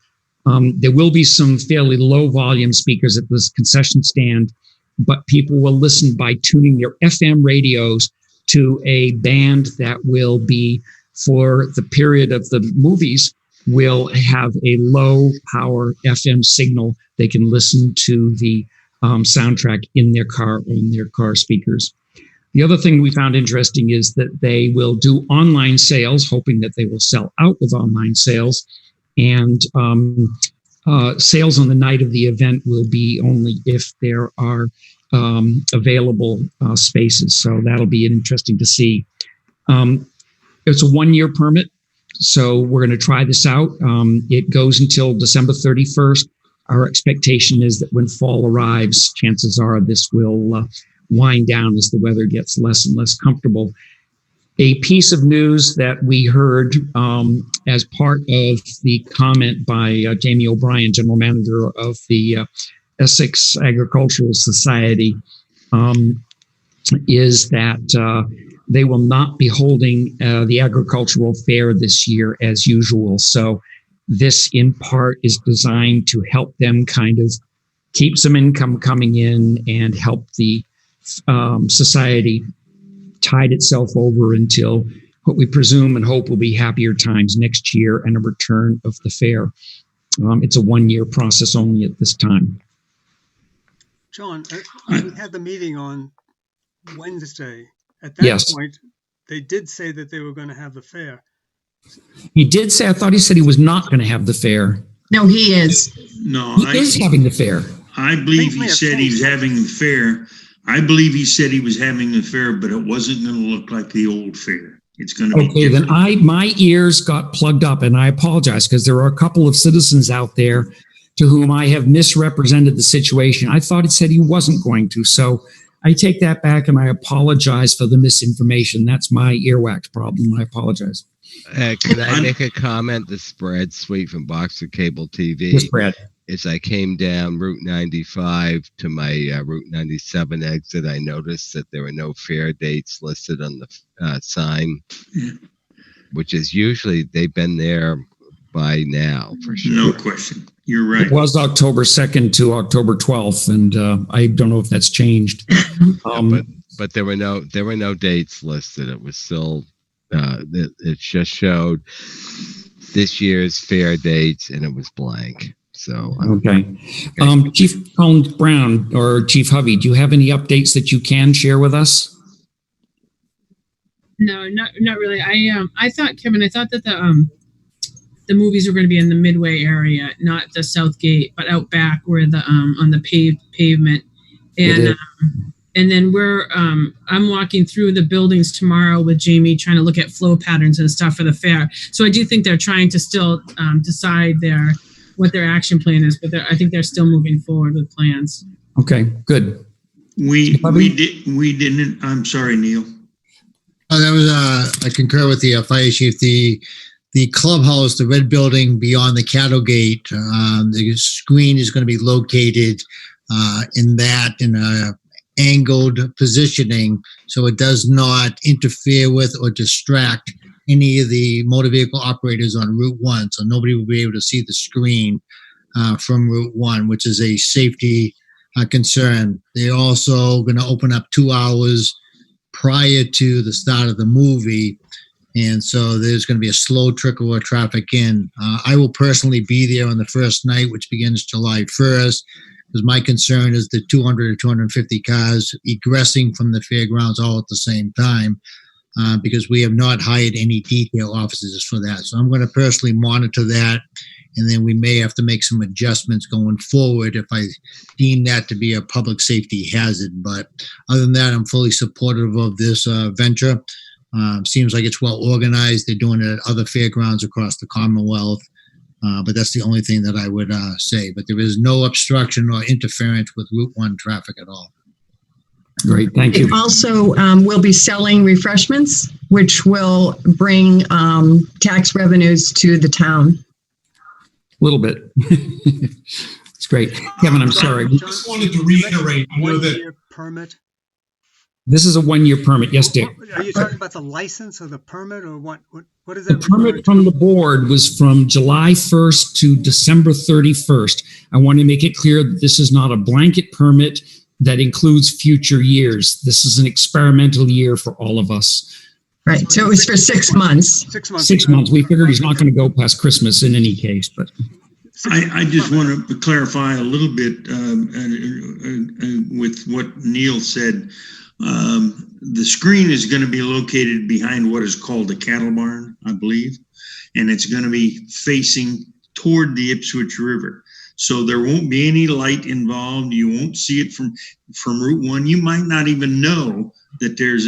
Speaker 1: there will be some fairly low volume speakers at this concession stand, but people will listen by tuning their FM radios to a band that will be, for the period of the movies, will have a low power FM signal. They can listen to the soundtrack in their car, on their car speakers. The other thing we found interesting is that they will do online sales, hoping that they will sell out with online sales. And sales on the night of the event will be only if there are available spaces. So that'll be interesting to see. It's a 1-year permit, so we're going to try this out. It goes until December 31st. Our expectation is that when fall arrives, chances are this will wind down as the weather gets less and less comfortable. A piece of news that we heard as part of the comment by Jamie O'Brien, General Manager of the Essex Agricultural Society, is that they will not be holding the agricultural fair this year as usual. So this in part is designed to help them kind of keep some income coming in and help the society tide itself over until what we presume and hope will be happier times next year and a return of the fair. It's a 1-year process only at this time.
Speaker 2: John, we had the meeting on Wednesday. At that
Speaker 1: Yes.
Speaker 2: point, they did say that they were going to have the fair.
Speaker 1: He did say, I thought he said he was not going to have the fair.
Speaker 6: No, he is.
Speaker 4: No,
Speaker 1: He is having the fair.
Speaker 4: I believe he said he was having the fair. I believe he said he was having the fair, but it wasn't going to look like the old fair. It's going to be
Speaker 1: Okay, then
Speaker 4: different.
Speaker 1: my ears got plugged up, and I apologize because there are a couple of citizens out there to whom I have misrepresented the situation. I thought it said he wasn't going to, so I take that back and I apologize for the misinformation. That's my earwax problem. I apologize.
Speaker 3: Can I make a comment? The spread sweet from Boxer Cable TV.
Speaker 1: Yes, Brad.
Speaker 3: As I came down Route 95 to my Route 97 exit, I noticed that there were no fair dates listed on the sign, which is usually they've been there by now for sure.
Speaker 4: No question. You're right.
Speaker 1: It was October 2nd to October 12th, and I don't know if that's changed.
Speaker 3: But there were no dates listed. It was still it just showed this year's fair dates, and it was blank. So
Speaker 1: okay. Chief Collins Brown or Chief Hovey, do you have any updates that you can share with us?
Speaker 10: No, not really. I thought, Kevin, that the movies were going to be in the Midway area, not the South Gate, but out back where the on the pavement. And then I'm walking through the buildings tomorrow with Jamie, trying to look at flow patterns and stuff for the fair. So I do think they're trying to still decide what their action plan is, but I think they're still moving forward with plans.
Speaker 1: Okay, good.
Speaker 4: We didn't. I'm sorry, Neil.
Speaker 9: Oh, that was I concur with the fire chief. The clubhouse, the red building beyond the cattle gate, the screen is going to be located in a angled positioning, so it does not interfere with or distract any of the motor vehicle operators on Route 1. So nobody will be able to see the screen from Route 1, which is a safety concern. They're also going to open up 2 hours prior to the start of the movie. And so there's going to be a slow trickle of traffic in. I will personally be there on the first night, which begins July 1st, because my concern is the 200 or 250 cars egressing from the fairgrounds all at the same time, because we have not hired any detail officers for that. So I'm going to personally monitor that, and then we may have to make some adjustments going forward if I deem that to be a public safety hazard. But other than that, I'm fully supportive of this venture. Seems like it's well organized. They're doing it at other fairgrounds across the Commonwealth. But that's the only thing that I would say. But there is no obstruction or interference with Route 1 traffic at all.
Speaker 1: Great, thank you.
Speaker 6: It also will be selling refreshments, which will bring tax revenues to the town.
Speaker 1: A little bit. It's great. Kevin, I'm sorry.
Speaker 8: I just wanted to reiterate, I know that
Speaker 2: 1-year permit.
Speaker 1: This is a 1-year permit. Yes, Dick.
Speaker 2: Are you talking about the license or the permit, or what is
Speaker 1: The
Speaker 2: that?
Speaker 1: permit from the board was from July 1st to December 31st. I want to make it clear that this is not a blanket permit that includes future years. This is an experimental year for all of us.
Speaker 6: Right. So it was for 6 months.
Speaker 2: 6 months.
Speaker 1: 6 months. We figured he's not going to go past Christmas in any case, but
Speaker 4: I just want to clarify a little bit with what Neil said. The screen is going to be located behind what is called a cattle barn, I believe, and it's going to be facing toward the Ipswich River. So there won't be any light involved. You won't see it from Route 1. You might not even know that there's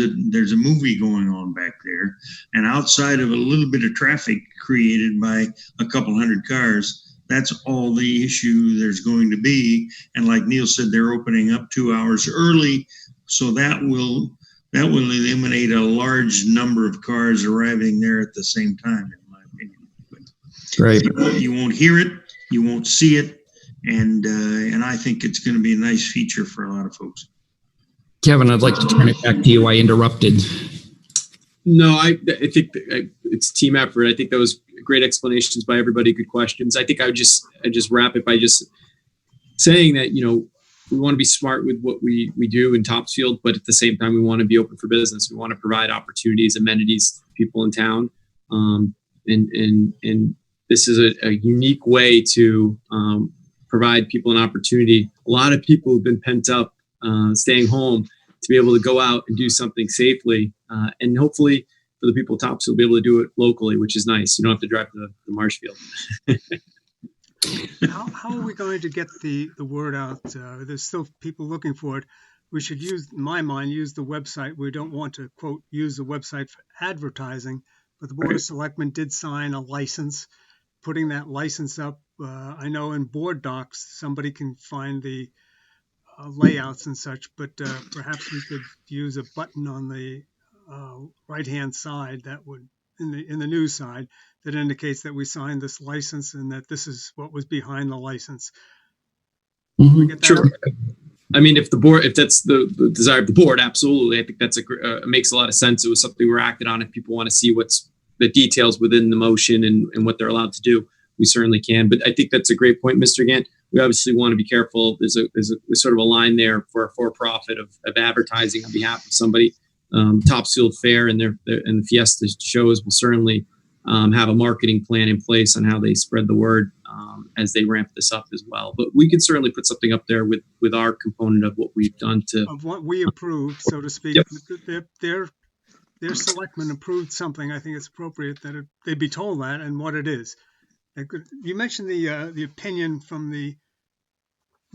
Speaker 4: a movie going on back there. And outside of a little bit of traffic created by a couple hundred cars, that's all the issue there's going to be. And like Neil said, they're opening up 2 hours early. So that will eliminate a large number of cars arriving there at the same time, in my opinion. But
Speaker 1: great.
Speaker 4: you won't hear it, you won't see it, and I think it's going to be a nice feature for a lot of folks.
Speaker 1: Kevin, I'd like to turn it back to you. I interrupted.
Speaker 7: No, I think it's team effort. I think that was great explanations by everybody. Good questions. I think I would just wrap it by just saying that, we want to be smart with what we do in Topsfield, but at the same time, we want to be open for business. We want to provide opportunities, amenities to people in town. And this is a unique way to provide people an opportunity. A lot of people have been pent up, staying home, to be able to go out and do something safely. And hopefully for the people of Topsfield, be able to do it locally, which is nice. You don't have to drive to the Marshfield.
Speaker 2: How are we going to get the word out? There's still people looking for it. We should use, in my mind, use the website. We don't want to, quote, use the website for advertising, but the Board of Selectmen did sign a license. Putting that license up, I know in board docs, somebody can find the layouts and such, but perhaps we could use a button on the right-hand side that would, in the news side, that indicates that we signed this license and that this is what was behind the license.
Speaker 7: Sure. I mean, if that's the desire of the board, absolutely. I think that's makes a lot of sense. It was something we're acting on. If people want to see what's the details within the motion and what they're allowed to do, we certainly can. But I think that's a great point, Mr. Gant. We obviously want to be careful. There's sort of a line there for a for-profit of advertising on behalf of somebody. Topsfield Fair and the Fiesta shows will certainly have a marketing plan in place on how they spread the word as they ramp this up as well. But we could certainly put something up there with our component of what we've done of
Speaker 2: what we approved, so to speak. Yep. Their selectmen approved something. I think it's appropriate that they be told that and what it is. You mentioned the opinion from the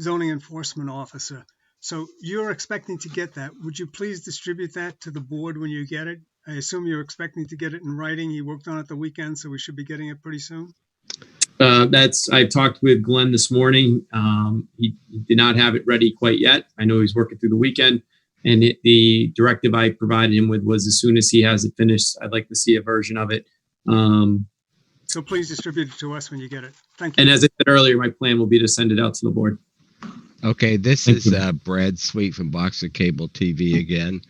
Speaker 2: zoning enforcement officer. So you're expecting to get that. Would you please distribute that to the board when you get it? I assume you're expecting to get it in writing. He worked on it the weekend, so we should be getting it pretty soon.
Speaker 7: I talked with Glenn this morning. He did not have it ready quite yet. I know he's working through the weekend, and the directive I provided him with was as soon as he has it finished, I'd like to see a version of it.
Speaker 2: So please distribute it to us when you get it. Thank you.
Speaker 7: And as I said earlier, my plan will be to send it out to the board.
Speaker 3: Okay, this is Brad Sweet from Boxer Cable TV again.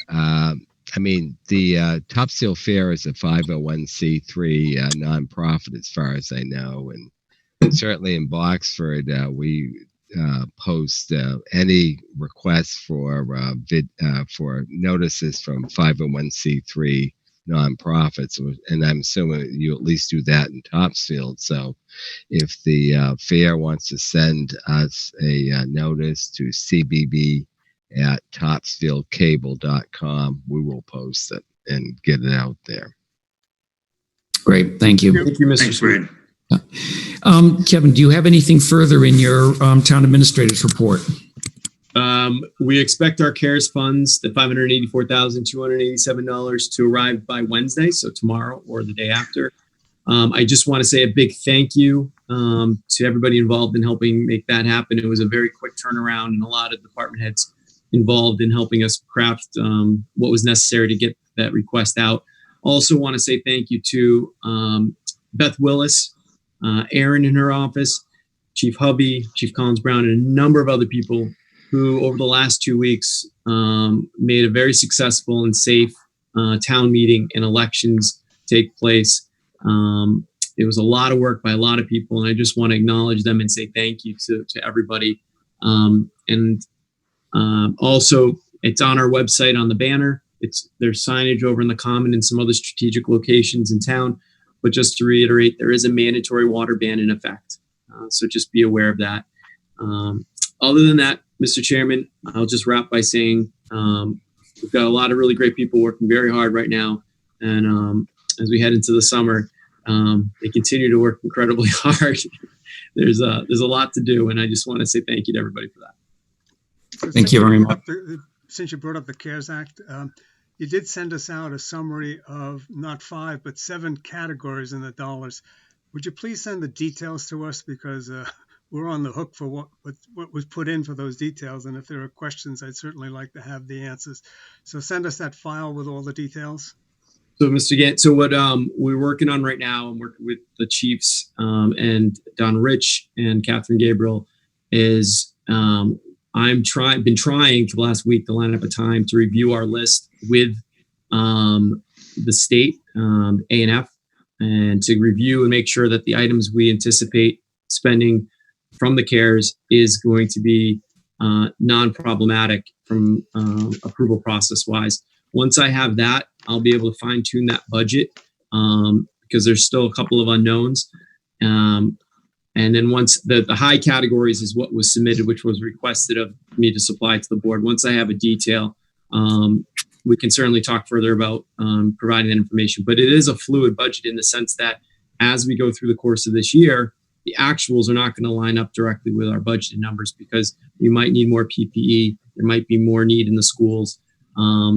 Speaker 3: I mean, the Topsfield Fair is a 501c3 nonprofit, as far as I know, and certainly in Boxford, we post any requests for notices from 501c3 nonprofits, and I'm assuming you at least do that in Topsfield. So if the fair wants to send us a notice to cbb@topsfieldcable.com, we will post it and get it out there.
Speaker 1: Great, thank you.
Speaker 7: Thank you, Mr.
Speaker 4: Thanks,
Speaker 7: Sweet.
Speaker 4: Brad.
Speaker 1: Kevin, do you have anything further in your town administrator's report?
Speaker 7: We expect our CARES funds, the $584,287, to arrive by Wednesday, so tomorrow or the day after. I just want to say a big thank you to everybody involved in helping make that happen. It was a very quick turnaround, and a lot of department heads involved in helping us craft what was necessary to get that request out. Also want to say thank you to Beth Willis, Erin in her office, Chief Hubby, Chief Collins Brown, and a number of other people who over the last 2 weeks made a very successful and safe town meeting and elections take place. It was a lot of work by a lot of people, and I just want to acknowledge them and say thank you to everybody. Also, it's on our website on the banner. There's signage over in the Common and some other strategic locations in town. But just to reiterate, there is a mandatory water ban in effect. So just be aware of that. Other than that, Mr. Chairman, I'll just wrap by saying we've got a lot of really great people working very hard right now. And as we head into the summer, they continue to work incredibly hard. There's a lot to do, and I just want to say thank you to everybody for that.
Speaker 2: So
Speaker 1: thank you very much.
Speaker 2: Since you brought up the CARES Act, you did send us out a summary of not 5, but 7 categories in the dollars. Would you please send the details to us, because we're on the hook for what was put in for those details. And if there are questions, I'd certainly like to have the answers. So send us that file with all the details.
Speaker 7: So, Mr. Gant, so what we're working on right now, I'm working with the chiefs and Don Rich and Catherine Gabriel, is been trying for the last week to line up a time to review our list with the state, A&F, and to review and make sure that the items we anticipate spending from the CARES is going to be non-problematic from approval process wise. Once I have that, I'll be able to fine tune that budget because there's still a couple of unknowns. And then once the high categories is what was submitted, which was requested of me to supply to the board. Once I have a detail, we can certainly talk further about providing that information. But it is a fluid budget in the sense that as we go through the course of this year, the actuals are not going to line up directly with our budgeted numbers because we might need more PPE. There might be more need in the schools.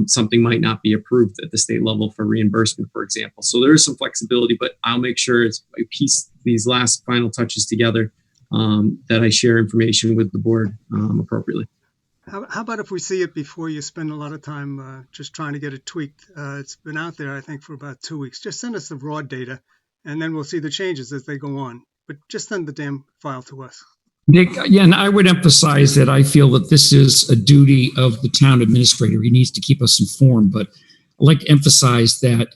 Speaker 7: Something might not be approved at the state level for reimbursement, for example. So there is some flexibility, but I'll make sure as I piece these last final touches together that I share information with the board appropriately.
Speaker 2: How about if we see it before you spend a lot of time just trying to get it tweaked? It's been out there, I think, for about 2 weeks. Just send us the raw data, and then we'll see the changes as they go on. But just send the damn file to us.
Speaker 1: Nick, yeah, and I would emphasize that I feel that this is a duty of the town administrator. He needs to keep us informed, but I'd like to emphasize that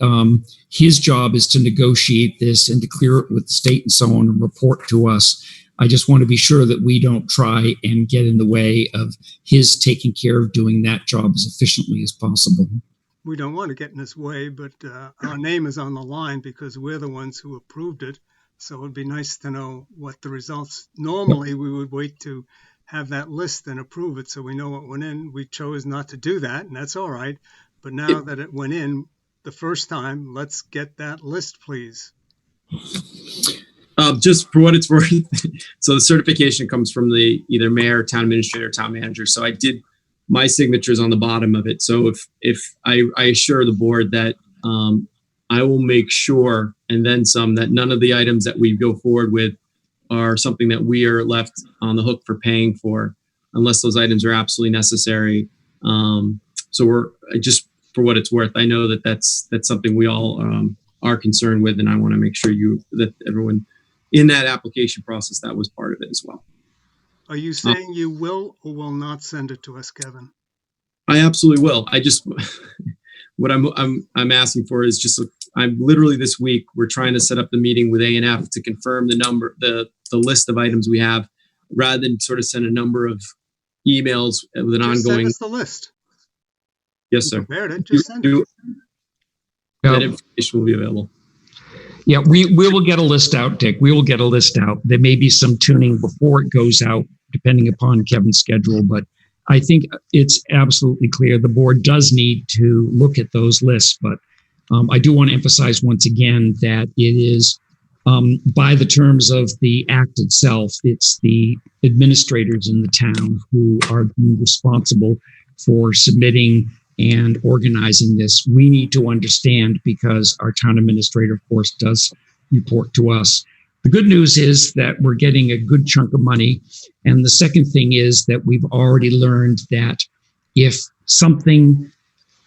Speaker 1: his job is to negotiate this and to clear it with the state and so on and report to us. I just want to be sure that we don't try and get in the way of his taking care of doing that job as efficiently as possible.
Speaker 2: We don't want to get in his way, but our name is on the line because we're the ones who approved it. So it would be nice to know what the results. Normally, we would wait to have that list and approve it so we know what went in. We chose not to do that, and that's all right. But now that it went in the first time, let's get that list, please.
Speaker 7: Just for what it's worth, so the certification comes from the either mayor, town administrator, town manager. So I did my signatures on the bottom of it. So if I assure the board that I will make sure, and then some, that none of the items that we go forward with are something that we are left on the hook for paying for, unless those items are absolutely necessary. So we're just for what it's worth. I know that that's something we all are concerned with, and I want to make sure that everyone in that application process that was part of it as well.
Speaker 2: Are you saying you will or will not send it to us, Kevin?
Speaker 7: I absolutely will. I just what I'm asking for is just I'm literally this week we're trying to set up the meeting with A&F to confirm the list of items we have, rather than sort of send a number of emails with an
Speaker 2: Just
Speaker 7: ongoing.
Speaker 2: send us the list.
Speaker 7: Yes, sir.
Speaker 2: Prepared it. Just send it.
Speaker 7: That information will be available.
Speaker 1: Yeah, we will get a list out, Dick. We will get a list out. There may be some tuning before it goes out, depending upon Kevin's schedule, but I think it's absolutely clear the board does need to look at those lists. But I do want to emphasize once again that it is, by the terms of the act itself, it's the administrators in the town who are responsible for submitting and organizing this. We need to understand because our town administrator, of course, does report to us. The good news is that we're getting a good chunk of money. And the second thing is that we've already learned that if something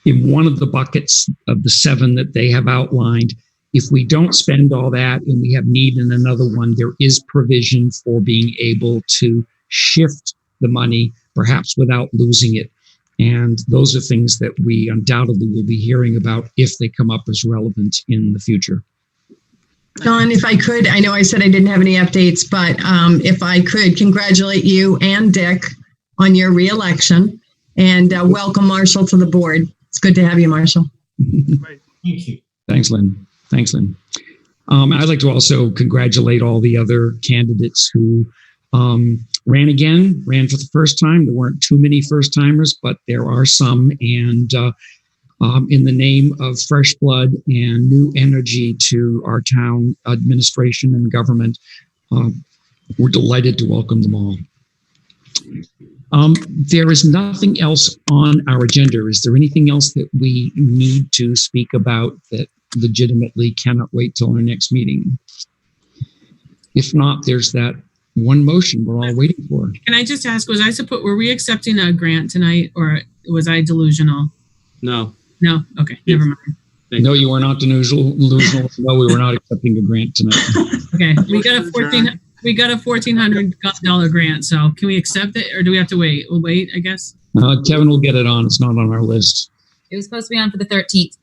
Speaker 1: in one of the buckets of the 7 that they have outlined, if we don't spend all that and we have need in another one, there is provision for being able to shift the money, perhaps without losing it. And those are things that we undoubtedly will be hearing about if they come up as relevant in the future.
Speaker 6: Don, if I could, I know I said I didn't have any updates, but if I could congratulate you and Dick on your reelection and welcome Marshall to the board. It's good to have you, Marshall.
Speaker 2: Great.
Speaker 8: Thank you.
Speaker 1: Thanks, Lynn. Thanks, Lynn. I'd like to also congratulate all the other candidates who ran for the first time. There weren't too many first timers, but there are some. And in the name of fresh blood and new energy to our town administration and government, we're delighted to welcome them all. There is nothing else on our agenda. Is there anything else that we need to speak about that legitimately cannot wait till our next meeting? If not, there's that one motion we're all waiting for.
Speaker 10: Can I just ask, were we accepting a grant tonight or was I delusional?
Speaker 7: No.
Speaker 10: No? Okay, never mind.
Speaker 1: No, you were not delusional. No, we were not accepting a grant tonight.
Speaker 10: Okay, we got a $1,400 grant, so can we accept it or do we have to wait? We'll wait, I guess.
Speaker 1: Kevin will get it on. It's not on our list.
Speaker 11: It was supposed to be on for the 13th,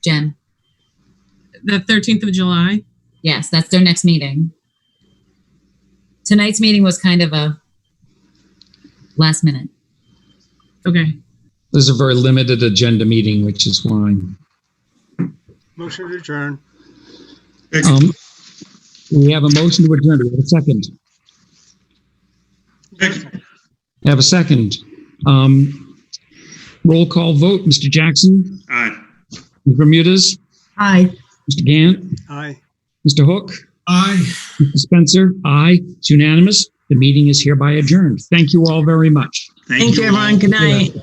Speaker 11: Jen.
Speaker 10: The 13th of July?
Speaker 11: Yes, that's their next meeting. Tonight's meeting was kind of a last minute.
Speaker 10: Okay.
Speaker 1: This is a very limited agenda meeting, which is why.
Speaker 2: Motion to adjourn.
Speaker 1: We have a motion to adjourn. Do we have a second? I have a second. Roll call vote. Mr. Jackson?
Speaker 4: Aye.
Speaker 1: Ms. Bermudez?
Speaker 6: Aye.
Speaker 1: Mr. Gant?
Speaker 2: Aye.
Speaker 1: Mr. Hook?
Speaker 8: Aye.
Speaker 1: Mr. Spencer? Aye. It's unanimous. The meeting is hereby adjourned. Thank you all very much.
Speaker 6: Thank you, everyone. Good night.